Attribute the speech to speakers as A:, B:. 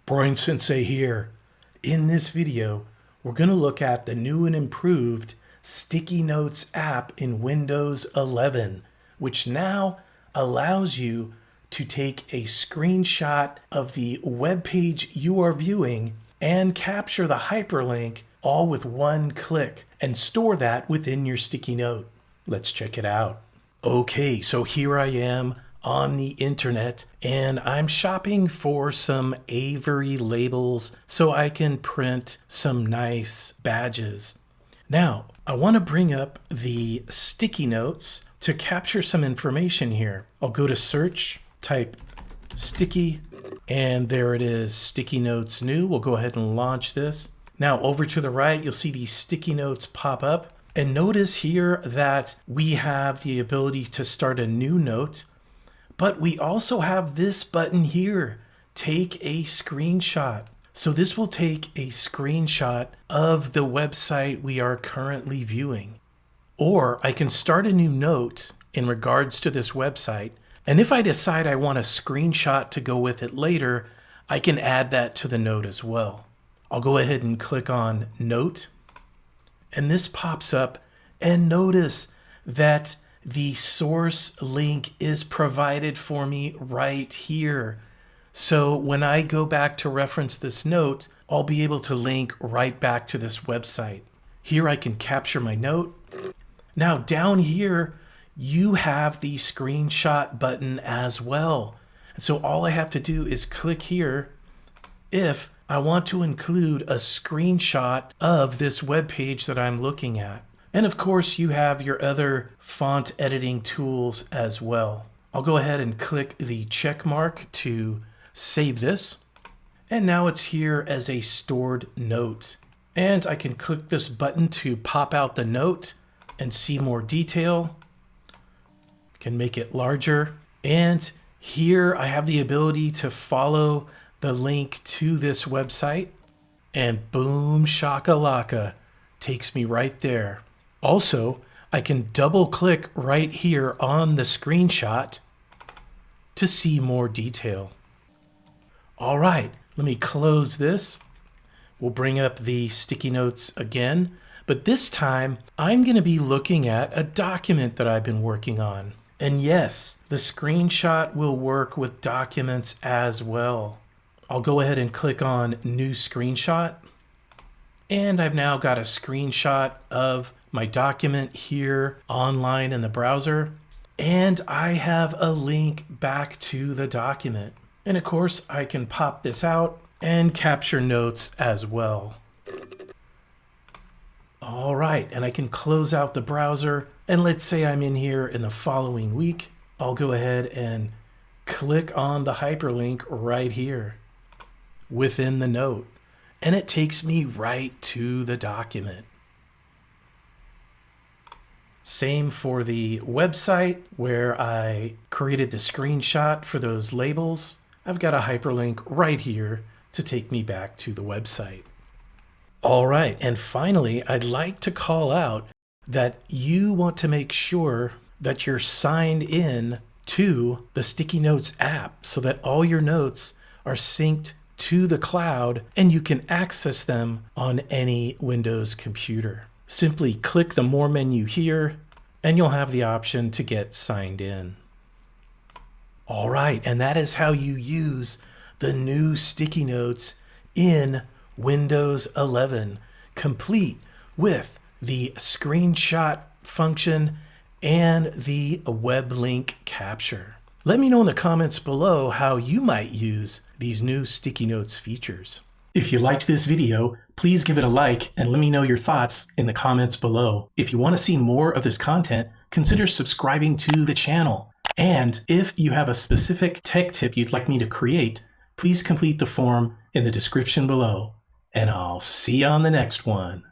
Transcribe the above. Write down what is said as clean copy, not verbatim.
A: Brian Sensei here. In this video, we're going to look at the new and improved Sticky Notes app in Windows 11, which now allows you to take a screenshot of the web page you are viewing and capture the hyperlink all with one click and store that within your sticky note. Let's check it out. Okay, so here I am on the internet and I'm shopping for some Avery labels so I can print some nice badges. Now, I want to bring up the sticky notes to capture some information here. I'll go to search, type sticky, and there it is, sticky notes new. We'll go ahead and launch this. Now over to the right, you'll see these sticky notes pop up. And notice here that we have the ability to start a new note, but we also have this button here, take a screenshot. So this will take a screenshot of the website we are currently viewing. Or I can start a new note in regards to this website. And if I decide I want a screenshot to go with it later, I can add that to the note as well. I'll go ahead and click on Note. And this pops up, and notice that the source link is provided for me right here. So when I go back to reference this note, I'll be able to link right back to this website. Here I can capture my note. Now down here, you have the screenshot button as well. So all I have to do is click here if I want to include a screenshot of this web page that I'm looking at. And of course, you have your other font editing tools as well. I'll go ahead and click the check mark to save this. And now it's here as a stored note. And I can click this button to pop out the note and see more detail. Can make it larger. And here I have the ability to follow the link to this website, and boom shakalaka, takes me right there. Also, I can double click right here on the screenshot to see more detail. All right, let me close this. We'll bring up the sticky notes again, but this time I'm going to be looking at a document that I've been working on. And yes, the screenshot will work with documents as well. I'll go ahead and click on New Screenshot. And I've now got a screenshot of my document here online in the browser. And I have a link back to the document. And of course, I can pop this out and capture notes as well. All right, and I can close out the browser. And let's say I'm in here in the following week. I'll go ahead and click on the hyperlink right here within the note, and it takes me right to the document. Same for the website where I created the screenshot for those labels. I've got a hyperlink right here to take me back to the website. All right, and finally, I'd like to call out that you want to make sure that you're signed in to the Sticky Notes app so that all your notes are synced to the cloud and you can access them on any Windows computer. Simply click the More menu here and you'll have the option to get signed in. All right, and that is how you use the new sticky notes in Windows 11, complete with the screenshot function and the web link capture. Let me know in the comments below how you might use these new sticky notes features. If you liked this video, please give it a like and let me know your thoughts in the comments below. If you want to see more of this content, consider subscribing to the channel. And if you have a specific tech tip you'd like me to create, please complete the form in the description below. And I'll see you on the next one.